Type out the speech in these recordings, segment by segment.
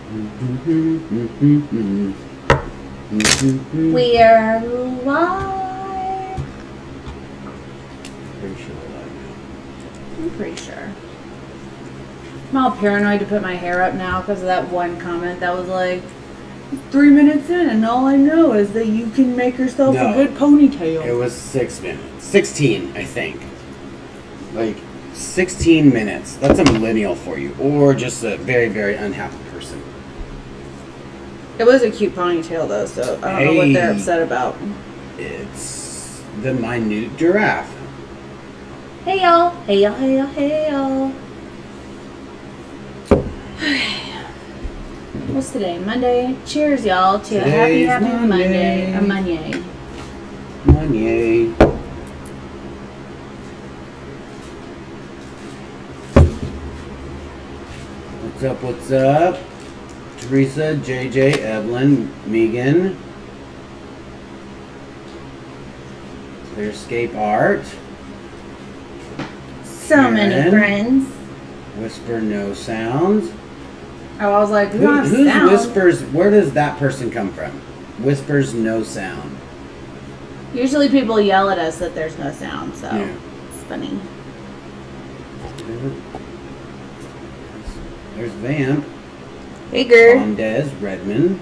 We are live. Pretty sure we're live now. I'm pretty sure. I'm all paranoid to put my hair up now because of that one comment that was like 3 minutes in, and all I know is that you can make yourself a good ponytail. It was 6 minutes. 16, I think. Like 16 minutes. That's a millennial for you, or just a very, very unhappy person. It was a cute ponytail though, so I don't know what they're upset about. It's the minute giraffe. Hey y'all, hey y'all, hey y'all, hey y'all. What's today? Monday? Cheers y'all to a happy Monday. A Monday. Monday. What's up, what's up? Teresa, JJ, Evelyn, Megan. Clearscape Art. So many friends. Whisper No Sounds. Oh, I was like, who's Whispers? Where does that person come from? Whispers No Sound. Usually people yell at us that there's no sound, so yeah. It's funny. There's Vamp. Bigger. Des, Redmond.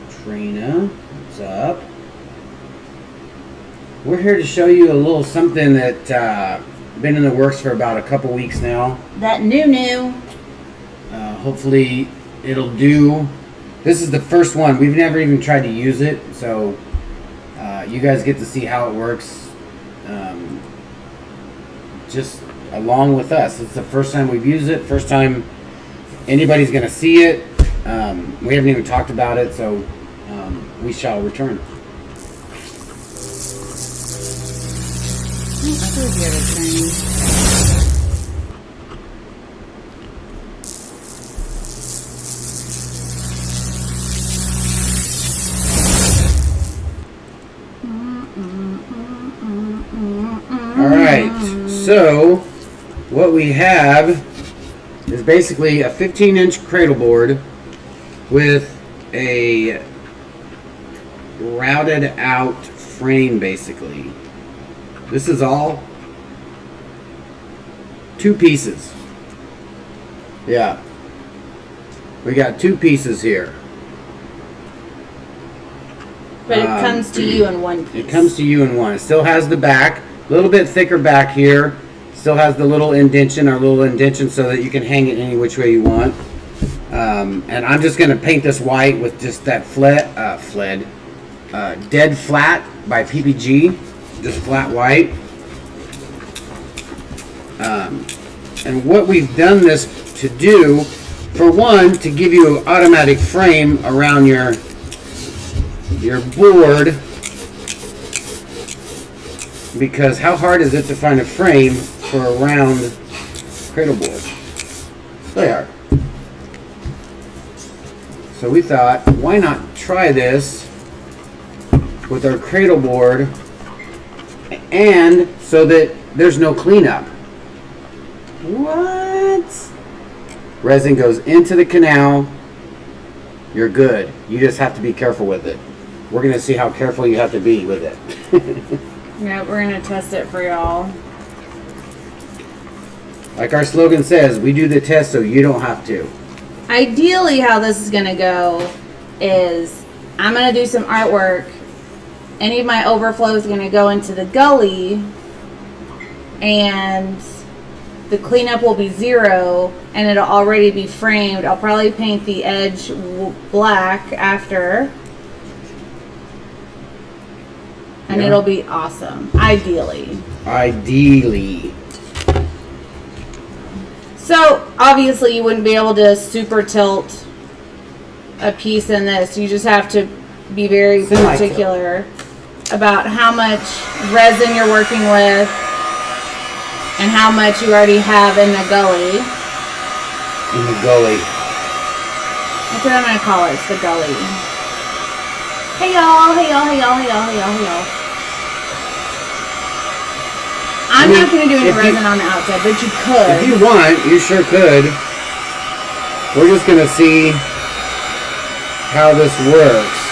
Trina, what's up? We're here to show you a little something that been in the works for about a couple weeks now. That new. Hopefully it'll do. This is the first one. We've never even tried to use it, so you guys get to see how it works just along with us. It's the first time we've used it, first time anybody's going to see it. We haven't even talked about it, so we shall return. Alright, so what we have is basically a 15-inch cradle board with a routed out frame, basically. This is all 2 pieces. Yeah. We got 2 pieces here. But it comes to you in one piece. It comes to you in one. It still has the back, a little bit thicker back here. Still has the little indentation, so that you can hang it any which way you want. And I'm just going to paint this white with just that Dead Flat by PPG. Just flat white. And what we've done this to do, for one, to give you an automatic frame around your board, because how hard is it to find a frame for a round cradle board? They are. So we thought, why not try this with our cradle board, and so that there's no cleanup. What? Resin goes into the canal. You're good. You just have to be careful with it. We're going to see how careful you have to be with it. Yeah, we're going to test it for y'all. Like our slogan says, we do the test so you don't have to. Ideally, how this is going to go is I'm going to do some artwork. Any of my overflow is going to go into the gully, and the cleanup will be 0, and it'll already be framed. I'll probably paint the edge black after, and it'll be awesome. Ideally. So obviously you wouldn't be able to super tilt a piece in this. You just have to be very particular about how much resin you're working with and how much you already have in the gully. That's what I'm going to call it. It's the gully. Hey y'all, hey y'all, hey y'all, hey y'all, hey y'all, hey y'all. I'm mean, not going to do any if you- resin on the outside, but you could. If you want, you sure could. We're just gonna see how this works.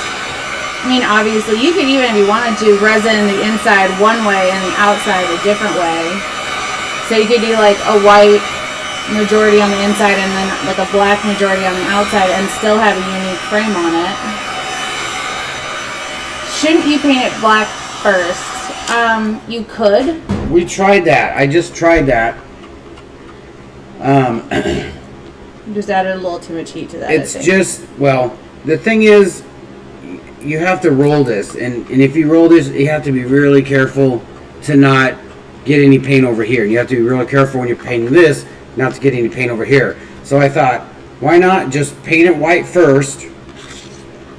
I mean, obviously, you could even, if you wanted to, resin the inside one way and the outside a different way. So you could do like a white majority on the inside and then like a black majority on the outside and still have a unique frame on it. Shouldn't you paint it black first? You could. We tried that. I just tried that. Just added a little too much heat to that. It's just, well, the thing is, you have to roll this, and if you roll this, you have to be really careful to not get any paint over here. You have to be really careful when you're painting this, not to get any paint over here. So I thought, why not just paint it white first,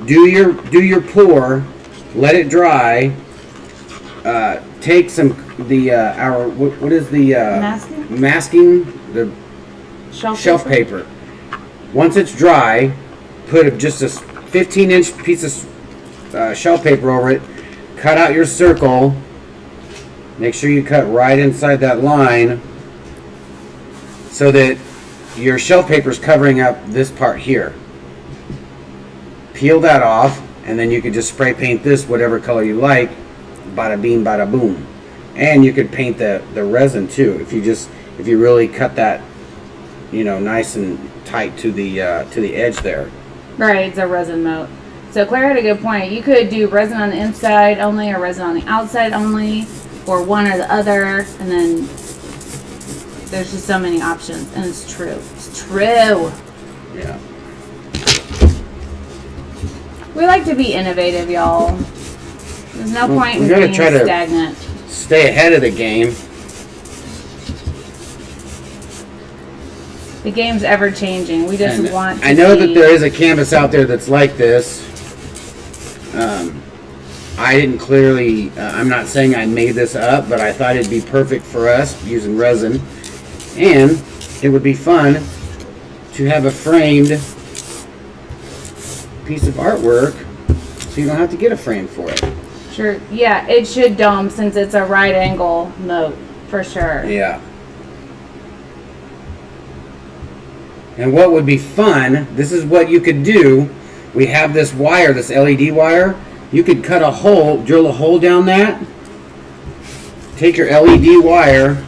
do your pour, let it dry, take some, what is the, masking? The shelf paper. Once it's dry, put just a 15-inch piece of shelf paper over it, cut out your circle, make sure you cut right inside that line so that your shelf paper is covering up this part here. Peel that off, and then you can just spray paint this whatever color you like, bada bing bada boom. And you could paint the resin too if you really cut that, nice and tight to the edge there. Right, it's a resin moat. So Claire had a good point. You could do resin on the inside only or resin on the outside only, or one or the other, and then there's just so many options. And it's true. It's true. Yeah. We like to be innovative, y'all. There's no point in being stagnant. Stay ahead of the game. The game's ever changing. We just want to I know that there is a canvas out there that's like this. I didn't clearly, I'm not saying I made this up, but I thought it'd be perfect for us using resin. And it would be fun to have a framed piece of artwork so you don't have to get a frame for it. Sure. Yeah, it should dome since it's a right angle moat, for sure. Yeah. And what would be fun, this is what you could do. We have this wire, this LED wire. You could cut a hole, drill a hole down that. Take your LED wire,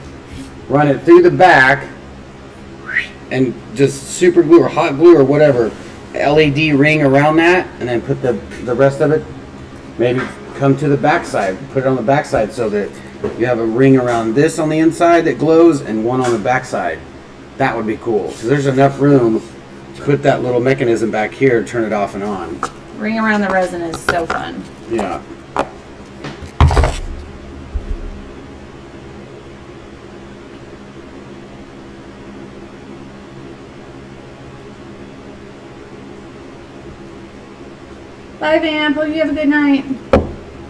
run it through the back, and just super glue or hot glue or whatever LED ring around that, and then put the rest of it, maybe come to the backside, put it on the backside so that you have a ring around this on the inside that glows and one on the backside. That would be cool, because there's enough room to put that little mechanism back here and turn it off and on. Ring around the resin is so fun. Yeah. Bye, Vamp. Hope you have a good night.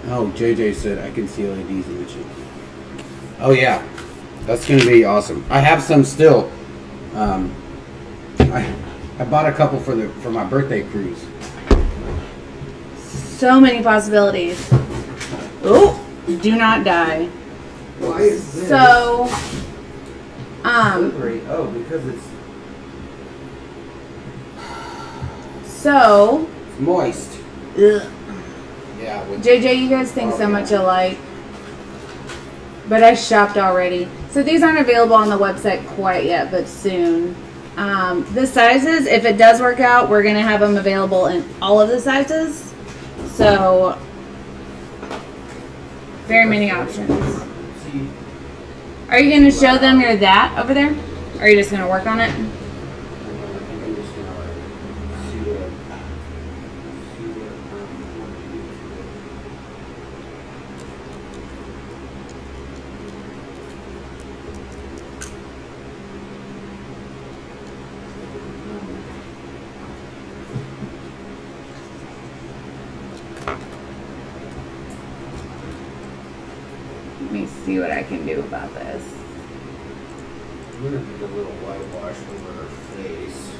Oh, JJ said I can see LEDs in the chip. Oh yeah, that's gonna be awesome. I have some still. I bought a couple for my birthday cruise. So many possibilities. Oh, do not die. Why is this So, slippery? Oh, because it's moist. Ugh. Yeah. JJ, you guys think so much alike. But I shopped already. So these aren't available on the website quite yet, but soon. The sizes, if it does work out, we're going to have them available in all of the sizes. So, very many options. Are you going to show them your that over there? Or are you just going to work on it? Let me see what I can do about this. I'm gonna do a little whitewash over her face.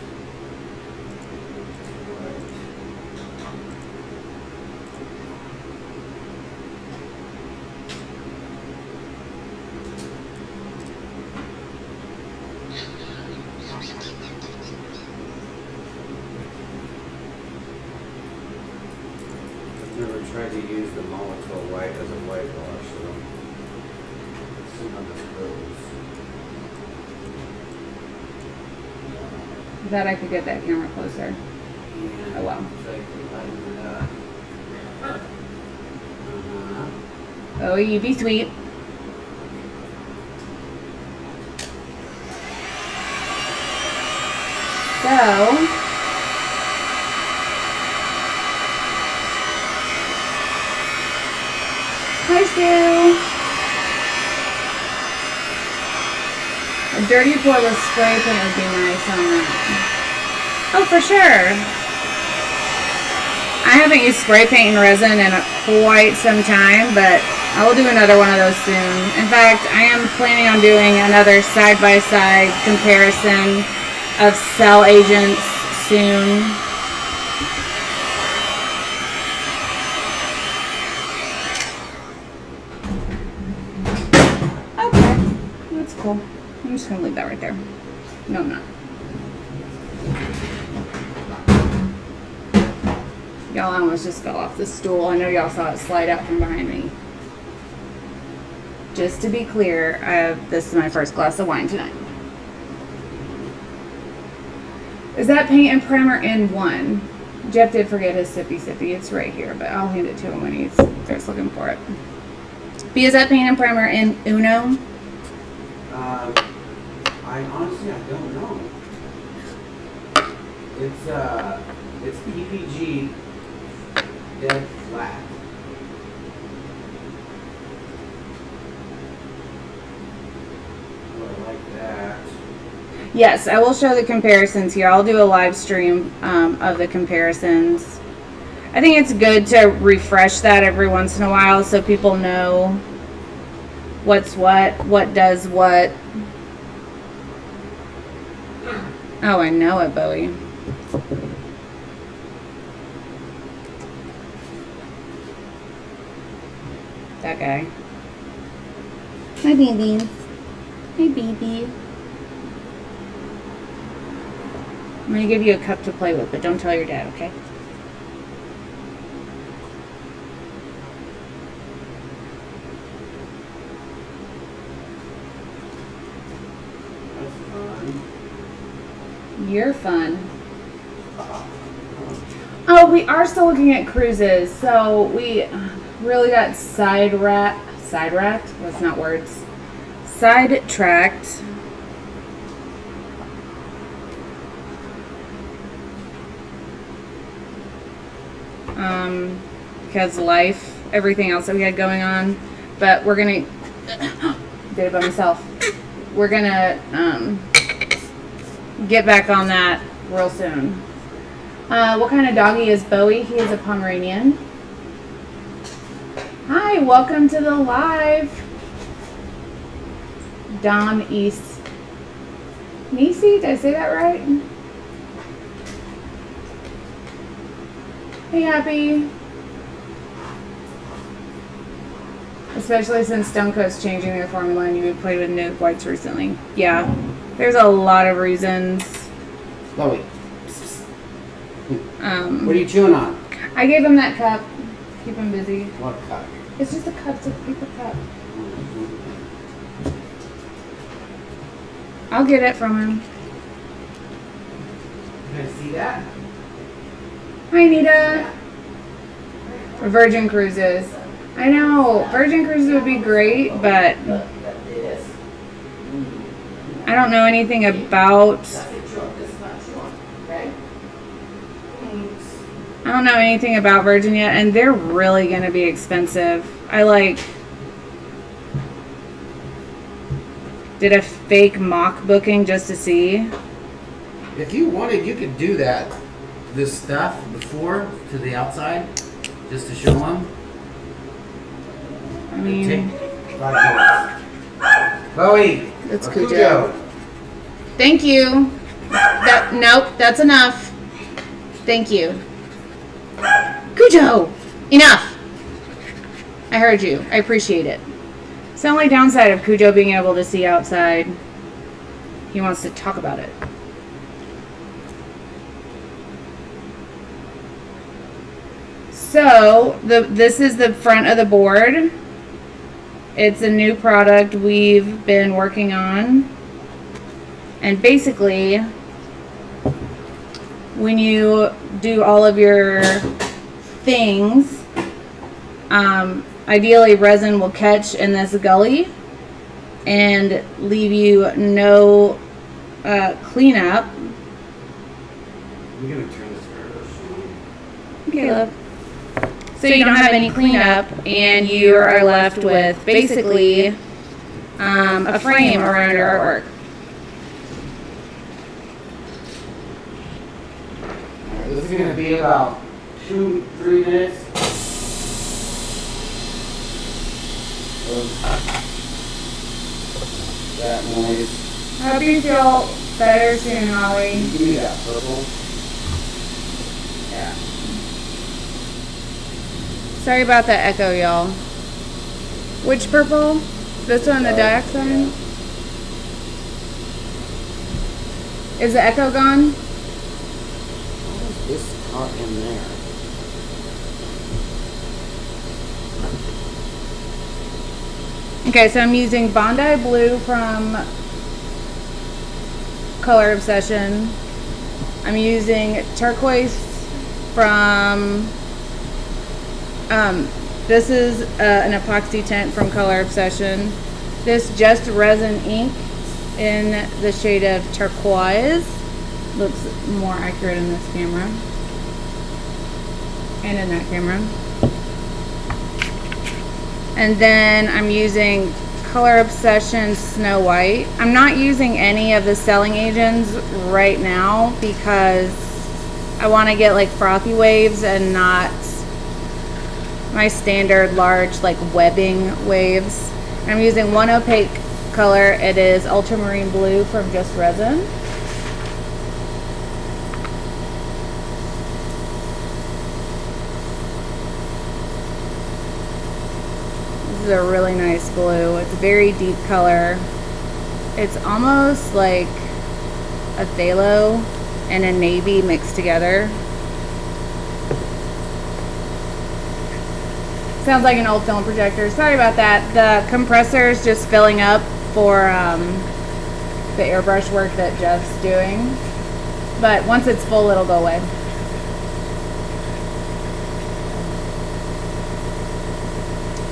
Never tried to use the Molotov white as a whitewash, so let's see how this goes. That I could get that camera closer. Oh wow. Oh, you be sweet. So, hi Sue. A dirty pour with spray paint would be nice on that. Oh, for sure. I haven't used spray paint and resin in quite some time, but I will do another one of those soon. In fact, I am planning on doing another side-by-side comparison of cell agents soon. Okay, that's cool. I'm just going to leave that right there. No, I'm not. Y'all, I almost just fell off the stool. I know y'all saw it slide out from behind me. Just to be clear, this is my first glass of wine tonight. Is that paint and primer in one? Jeff did forget his sippy sippy. It's right here, but I'll hand it to him when he starts looking for it. B, is that paint and primer in Uno? I honestly, I don't know. It's PPG dead flat. Oh, I like that. Yes, I will show the comparisons here. I'll do a live stream of the comparisons. I think it's good to refresh that every once in a while so people know what's what does what. Oh, I know it, Bowie. That guy. Hi, baby. Hey, baby. I'm going to give you a cup to play with, but don't tell your dad, okay? That's fun. You're fun. Oh, we are still looking at cruises. So we really got sidetracked? That's not words. Sidetracked. Because life, everything else that we had going on. But we're gonna did it by myself. We're gonna get back on that real soon. What kind of doggy is Bowie? He is a Pomeranian. Hi, welcome to the live. Don East. Nisi, did I say that right? Hey, Happy. Especially since Stone Coast's changing their formula and you played with nude whites recently. Yeah, there's a lot of reasons. Chloe. What are you chewing on? I gave him that cup. Keep him busy. What cup? It's just a cup, it's a paper cup. I'll get it from him. Can I see that? Hi, Nita. Virgin Cruises. I know, Virgin Cruises would be great, but I don't know anything about... I don't know anything about Virgin yet, and they're really going to be expensive. I did a fake mock booking just to see. If you wanted, you could do that. This stuff before to the outside, just to show them. I mean, Take 5 minutes. Chloe. That's or Cujo. Thank you. Nope, that's enough. Thank you. Cujo! Enough! I heard you. I appreciate it. It's the only downside of Cujo being able to see outside. He wants to talk about it. So this is the front of the board. It's a new product we've been working on. And basically, when you do all of your things, ideally resin will catch in this gully and leave you no cleanup. I'm gonna turn this around. Caleb. So you don't have any cleanup, and you are left with basically a frame around your artwork. Alright, this is gonna be about 2-3 minutes. That noise. Hope you feel better soon, Holly. Give me that purple. Yeah. Sorry about the echo, y'all. Which purple? This one, the dioxide? Is the echo gone? How is this caught in there? Okay, so I'm using Bondi Blue from Color Obsession. I'm using turquoise from, this is an epoxy tint from Color Obsession. This Just Resin ink in the shade of turquoise. Looks more accurate in this camera. And in that camera. And then I'm using Color Obsession Snow White. I'm not using any of the selling agents right now because I want to get like frothy waves and not my standard large like webbing waves. I'm using one opaque color. It is Ultramarine Blue from Just Resin. This is a really nice blue. It's a very deep color. It's almost like a phthalo and a navy mixed together. Sounds like an old film projector. Sorry about that. The compressor is just filling up for the airbrush work that Jeff's doing. But once it's full, it'll go away.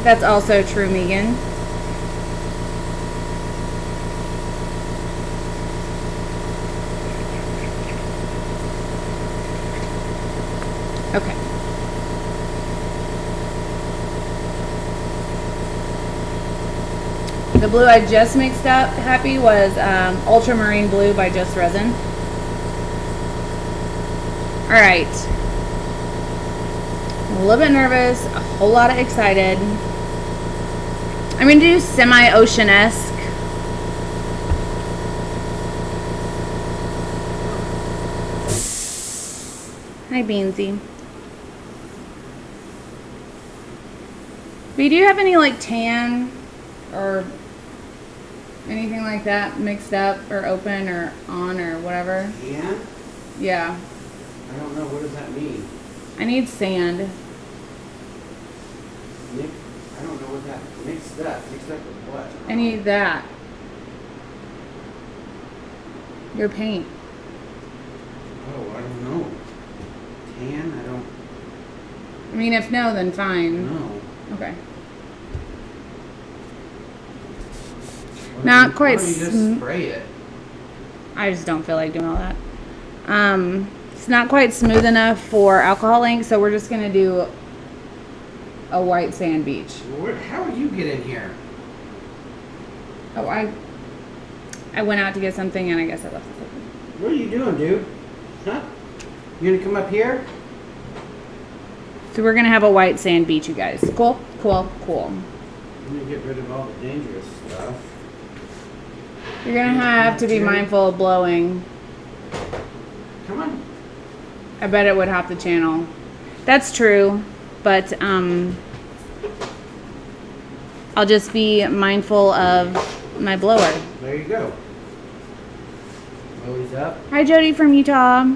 That's also true, Megan. Okay. The blue I just mixed up, Happy, was Ultramarine Blue by Just Resin. Alright. A little bit nervous, a whole lot of excited. I'm going to do semi-ocean-esque. Hi, Beansy. But do you have any like tan or anything like that mixed up or open or on or whatever? Yeah? Yeah. I don't know. What does that mean? I need sand. I don't know what that mixed up. Mixed up with what? I need that. Your paint. Oh, I don't know. Tan? I don't I mean, if no, then fine. know. Okay. Why Not don't you- quite Why don't you just spray it? I just don't feel like doing all that. It's not quite smooth enough for alcohol ink, so we're just gonna do a white sand beach. How did you get in here? Oh, I went out to get something and I guess I left it. What are you doing, dude? Huh? You gonna come up here? So we're gonna have a white sand beach, you guys. Cool, cool, cool. I'm gonna get rid of all the dangerous stuff. You're gonna have to be mindful of blowing. Come on. I bet it would hop the channel. That's true, but I'll just be mindful of my blower. There you go. Always up. Hi, Jody from Utah.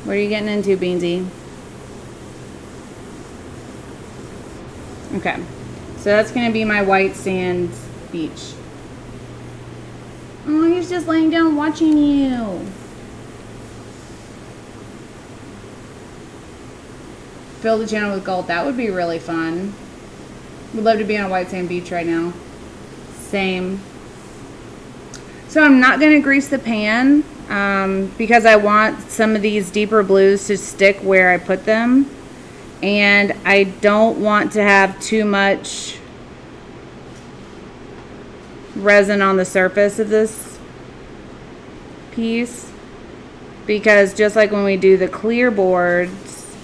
What are you getting into, Beansy? Okay. So that's going to be my white sand beach. Oh, he's just laying down watching you. Fill the channel with gold. That would be really fun. Would love to be on a white sand beach right now. Same. So I'm not going to grease the pan because I want some of these deeper blues to stick where I put them. And I don't want to have too much resin on the surface of this piece, because just like when we do the clear boards,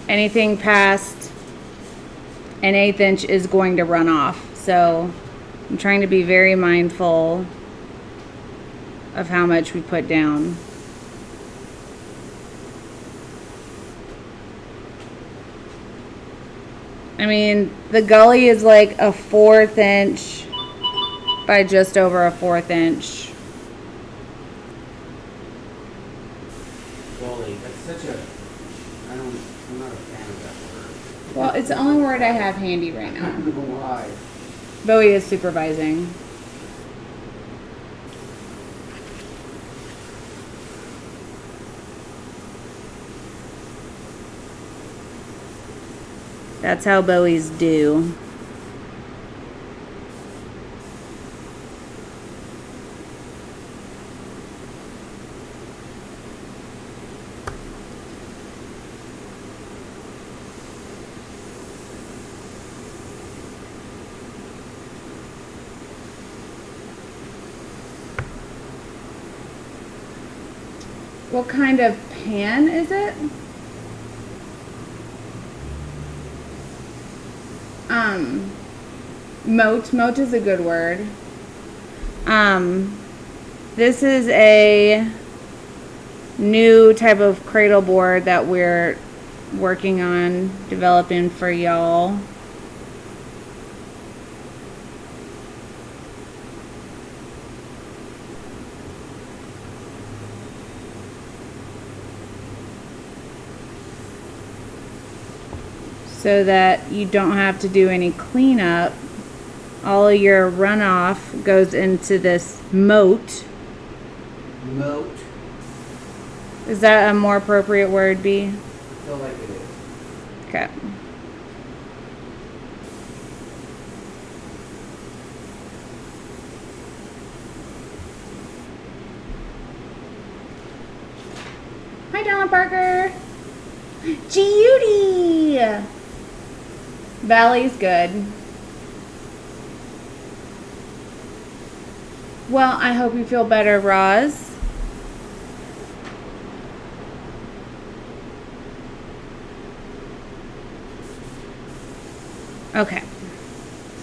anything past an 1/8 inch is going to run off. So I'm trying to be very mindful of how much we put down. I mean, the gully is like a 1/4 inch by just over a 1/4 inch. Gully, that's such a, I'm not a fan of that word. Well, it's the only word I have handy right I now. don't know why. Bowie is supervising. That's how Bowies do. What kind of pan is it? Moat is a good word. This is a new type of cradle board that we're working on developing for y'all. So that you don't have to do any cleanup. All of your runoff goes into this moat. Moat. Is that a more appropriate word, B? I feel like it is. Okay. Hi, Donna Parker. Judy. Valley's good. Well, I hope you feel better, Roz. Okay.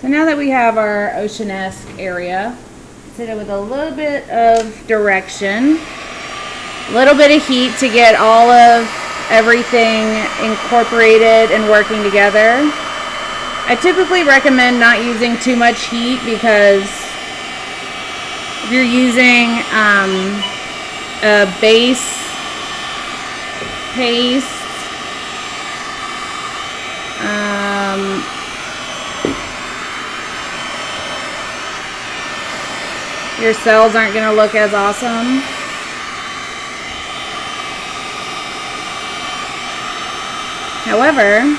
So now that we have our ocean-esque area, hit it with a little bit of direction, a little bit of heat to get all of everything incorporated and working together. I typically recommend not using too much heat because if you're using a base paste, your cells aren't going to look as awesome. However,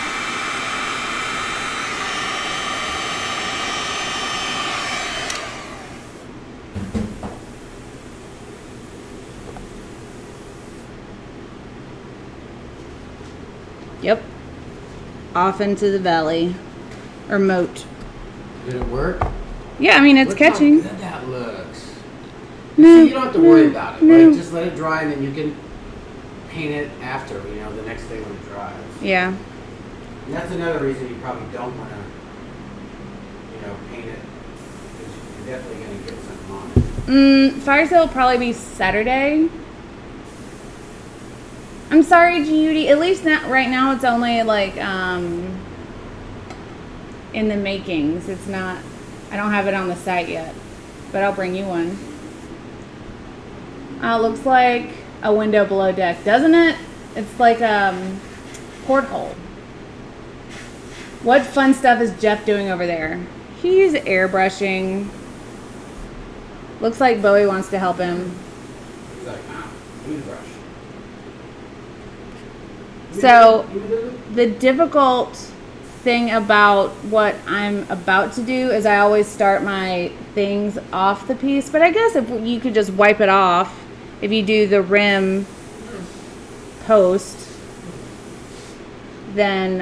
yep, off into the valley or moat. Did it work? Yeah, I mean it's Look catching. how good that looks. No, See, you don't have to worry about it. no. Like, just let it dry, and then you can paint it after. You know, the next day when it dries. Yeah. And that's another reason you probably don't want to, paint it, because you're definitely going to get something on it. Fire sale will probably be Saturday. I'm sorry, Judy. At least not right now. It's only like in the makings. It's not. I don't have it on the site yet, but I'll bring you one. Looks like a window below deck, doesn't it? It's like porthole. What fun stuff is Jeff doing over there? He's airbrushing. Looks like Bowie wants to help him. He's like, need a brush. So the difficult thing about what I'm about to do is I always start my things off the piece, but I guess if you could just wipe it off, if you do the rim post, then